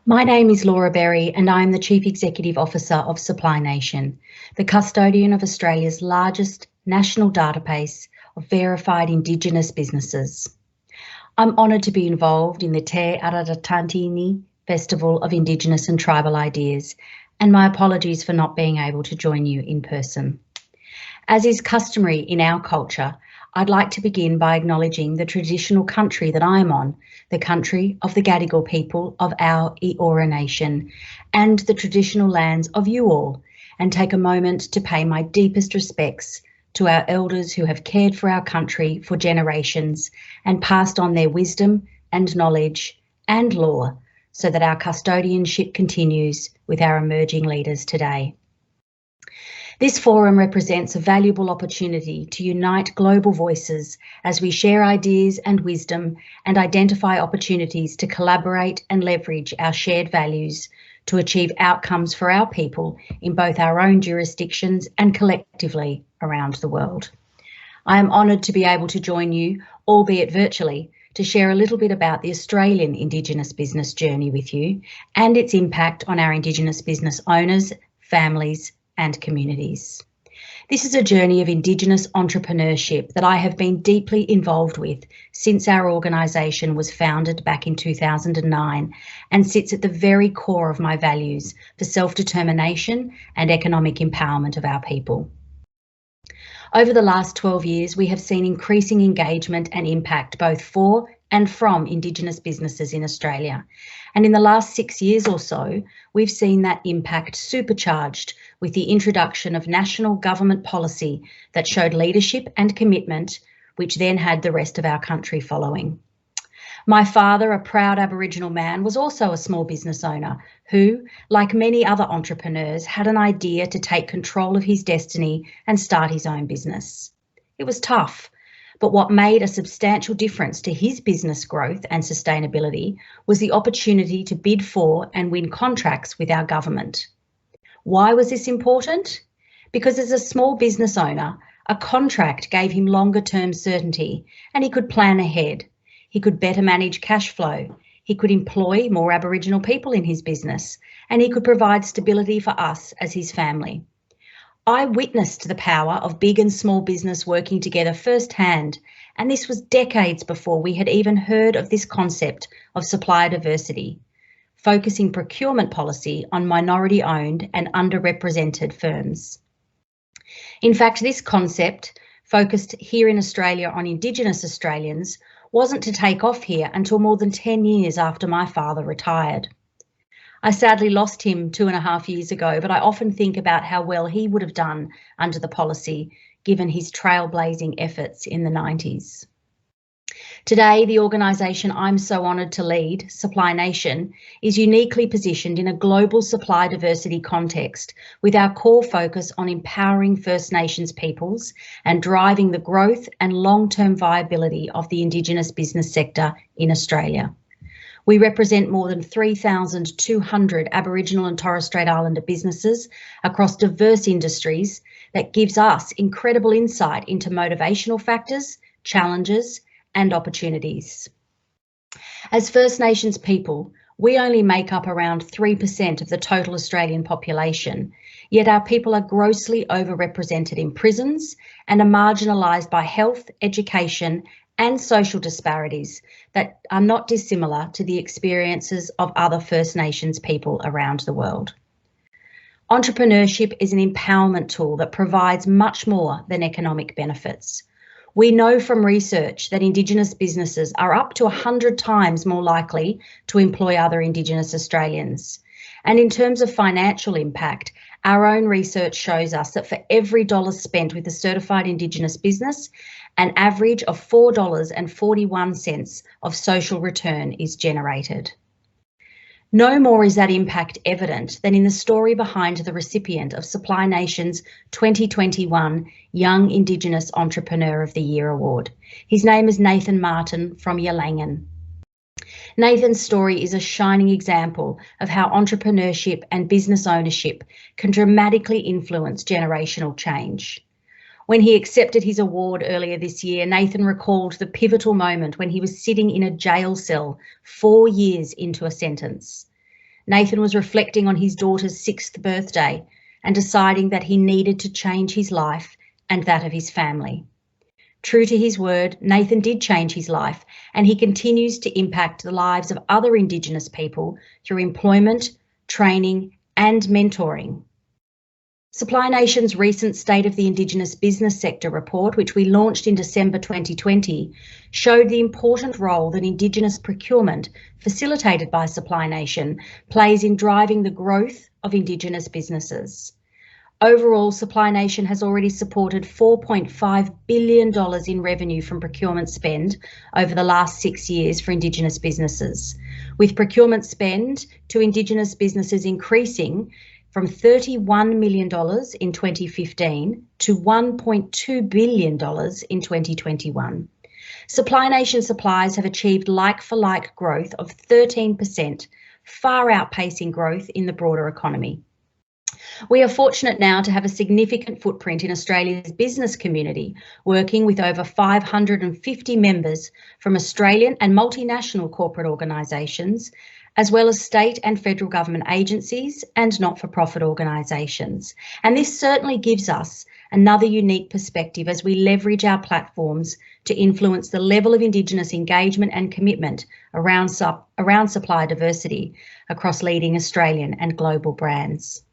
My name is Laura Berry and I am the Chief Executive Officer of Supply Nation, the custodian of Australia's largest national database of verified Indigenous businesses. I'm honoured to be involved in the Te Aratini Festival of Indigenous and Tribal Ideas, and my apologies for not being able to join you in person. As is customary in our culture, I'd like to begin by acknowledging the traditional country that I'm on, the country of the Gadigal people of our Eora Nation, and the traditional lands of you all, and take a moment to pay my deepest respects to our elders who have cared for our country for generations and passed on their wisdom and knowledge and law so that our custodianship continues with our emerging leaders today. This forum represents a valuable opportunity to unite global voices as we share ideas and wisdom and identify opportunities to collaborate and leverage our shared values to achieve outcomes for our people in both our own jurisdictions and collectively around the world. I am honoured to be able to join you, albeit virtually, to share a little bit about the Australian Indigenous business journey with you and its impact on our Indigenous business owners, families, and communities. This is a journey of Indigenous entrepreneurship that I have been deeply involved with since our organisation was founded back in 2009 and sits at the very core of my values for self-determination and economic empowerment of our people. Over the last 12 years, we have seen increasing engagement and impact both for and from Indigenous businesses in Australia. And in the last 6 years or so, we've seen that impact supercharged with the introduction of national government policy that showed leadership and commitment, which then had the rest of our country following. My father, a proud Aboriginal man, was also a small business owner who, like many other entrepreneurs, had an idea to take control of his destiny and start his own business. It was tough, but what made a substantial difference to his business growth and sustainability was the opportunity to bid for and win contracts with our government. Why was this important? Because as a small business owner, a contract gave him longer-term certainty and he could plan ahead. He could better manage cash flow. He could employ more Aboriginal people in his business, and he could provide stability for us as his family. I witnessed the power of big and small business working together firsthand, and this was decades before we had even heard of this concept of supplier diversity, focusing procurement policy on minority-owned and underrepresented firms. In fact, this concept, focused here in Australia on Indigenous Australians, wasn't to take off here until more than 10 years after my father retired. I sadly lost him 2.5 years ago, but I often think about how well he would have done under the policy, given his trailblazing efforts in the 90s. Today, the organisation I'm so honoured to lead, Supply Nation, is uniquely positioned in a global supply diversity context with our core focus on empowering First Nations peoples and driving the growth and long-term viability of the Indigenous business sector in Australia. We represent more than 3,200 Aboriginal and Torres Strait Islander businesses across diverse industries that gives us incredible insight into motivational factors, challenges, and opportunities. As First Nations people, we only make up around 3% of the total Australian population, yet our people are grossly overrepresented in prisons and are marginalised by health, education, and social disparities that are not dissimilar to the experiences of other First Nations people around the world. Entrepreneurship is an empowerment tool that provides much more than economic benefits. We know from research that Indigenous businesses are up to 100 times more likely to employ other Indigenous Australians. And in terms of financial impact, our own research shows us that for every dollar spent with a certified Indigenous business, an average of $4.41 of social return is generated. No more is that impact evident than in the story behind the recipient of Supply Nation's 2021 Young Indigenous Entrepreneur of the Year Award. His name is Nathan Martin from Yalangan. Nathan's story is a shining example of how entrepreneurship and business ownership can dramatically influence generational change. When he accepted his award earlier this year, Nathan recalled the pivotal moment when he was sitting in a jail cell 4 years into a sentence. Nathan was reflecting on his daughter's 6th birthday and deciding that he needed to change his life and that of his family. True to his word, Nathan did change his life, and he continues to impact the lives of other Indigenous people through employment, training, and mentoring. Supply Nation's recent State of the Indigenous Business Sector report, which we launched in December 2020, showed the important role that Indigenous procurement, facilitated by Supply Nation, plays in driving the growth of Indigenous businesses. Overall, Supply Nation has already supported $4.5 billion in revenue from procurement spend over the last 6 years for Indigenous businesses, with procurement spend to Indigenous businesses increasing from $31 million in 2015 to $1.2 billion in 2021. Supply Nation supplies have achieved like-for-like growth of 13%, far outpacing growth in the broader economy. We are fortunate now to have a significant footprint in Australia's business community, working with over 550 members from Australian and multinational corporate organisations, as well as state and federal government agencies and not-for-profit organisations. And this certainly gives us another unique perspective as we leverage our platforms to influence the level of Indigenous engagement and commitment around supply diversity across leading Australian and global brands.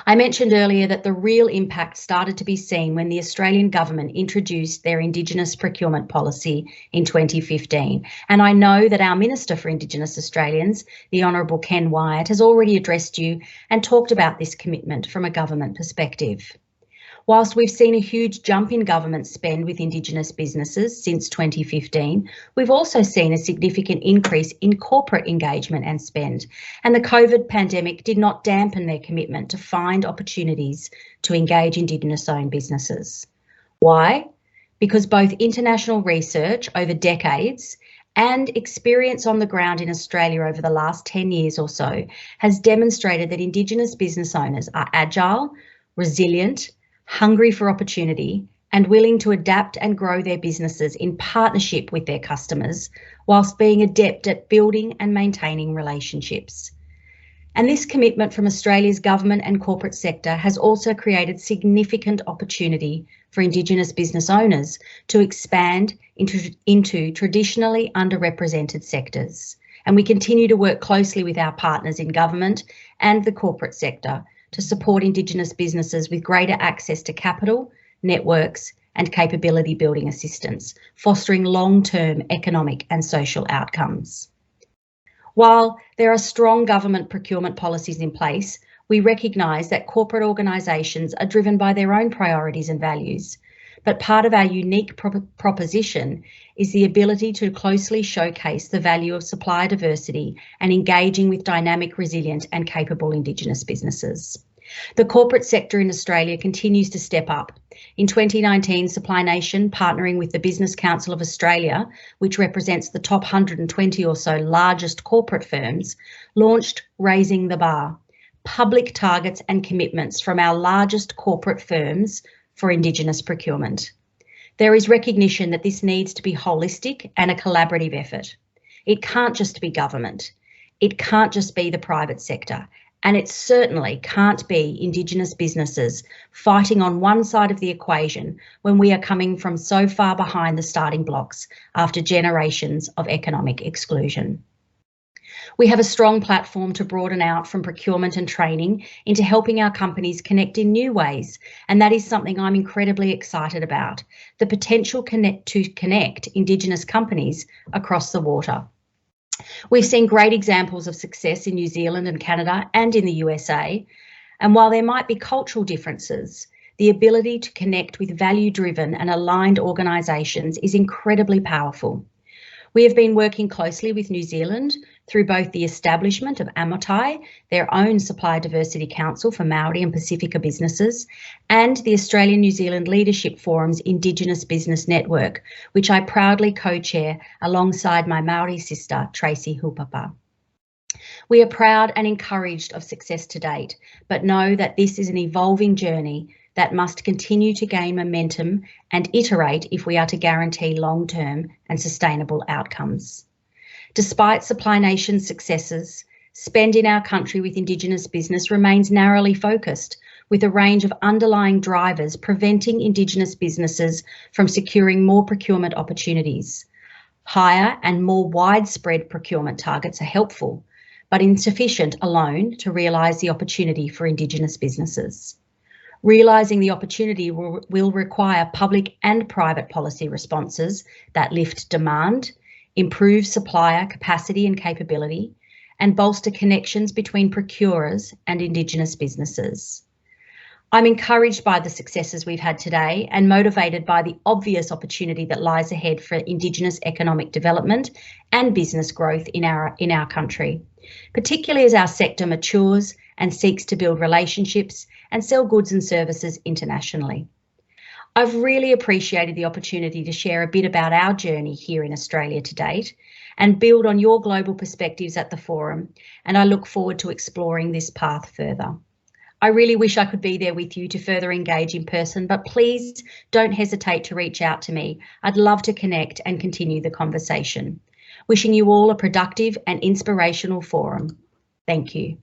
I mentioned earlier that the real impact started to be seen when the Australian government introduced their Indigenous procurement policy in 2015. And I know that our Minister for Indigenous Australians, the Honourable Ken Wyatt, has already addressed you and talked about this commitment from a government perspective. Whilst we've seen a huge jump in government spend with Indigenous businesses since 2015, we've also seen a significant increase in corporate engagement and spend, and the COVID pandemic did not dampen their commitment to find opportunities to engage Indigenous-owned businesses. Why? Because both international research over decades and experience on the ground in Australia over the last 10 years or so has demonstrated that Indigenous business owners are agile, resilient, hungry for opportunity, and willing to adapt and grow their businesses in partnership with their customers, whilst being adept at building and maintaining relationships. And this commitment from Australia's government and corporate sector has also created significant opportunity for Indigenous business owners to expand into traditionally underrepresented sectors. And we continue to work closely with our partners in government and the corporate sector to support Indigenous businesses with greater access to capital, networks, and capability building assistance, fostering long-term economic and social outcomes. While there are strong government procurement policies in place, we recognise that corporate organisations are driven by their own priorities and values, but part of our unique proposition is the ability to closely showcase the value of supply diversity and engaging with dynamic, resilient and capable Indigenous businesses. The corporate sector in Australia continues to step up. In 2019, Supply Nation, partnering with the Business Council of Australia, which represents the top 120 or so largest corporate firms, launched Raising the Bar, public targets and commitments from our largest corporate firms for Indigenous procurement. There is recognition that this needs to be holistic and a collaborative effort. It can't just be government. It can't just be the private sector. And it certainly can't be Indigenous businesses fighting on one side of the equation when we are coming from so far behind the starting blocks after generations of economic exclusion. We have a strong platform to broaden out from procurement and training into helping our companies connect in new ways, and that is something I'm incredibly excited about, the potential to connect Indigenous companies across the water. We've seen great examples of success in New Zealand and Canada and in the USA, and while there might be cultural differences, the ability to connect with value-driven and aligned organisations is incredibly powerful. We have been working closely with New Zealand through both the establishment of Amotai, their own Supply Diversity Council for Māori and Pasifika businesses, and the Australian-New Zealand Leadership Forum's Indigenous Business Network, which I proudly co-chair alongside my Māori sister, Tracy Hupapa. We are proud and encouraged of success to date, but know that this is an evolving journey that must continue to gain momentum and iterate if we are to guarantee long-term and sustainable outcomes. Despite Supply Nation's successes, Spend in our country with Indigenous business remains narrowly focused, with a range of underlying drivers preventing Indigenous businesses from securing more procurement opportunities. Higher and more widespread procurement targets are helpful, but insufficient alone to realise the opportunity for Indigenous businesses. Realising the opportunity will require public and private policy responses that lift demand, improve supplier capacity and capability, and bolster connections between procurers and Indigenous businesses. I'm encouraged by the successes we've had today and motivated by the obvious opportunity that lies ahead for Indigenous economic development and business growth in our country, particularly as our sector matures and seeks to build relationships and sell goods and services internationally. I've really appreciated the opportunity to share a bit about our journey here in Australia to date and build on your global perspectives at the forum, and I look forward to exploring this path further. I really wish I could be there with you to further engage in person, but please don't hesitate to reach out to me. I'd love to connect and continue the conversation. Wishing you all a productive and inspirational forum. Thank you.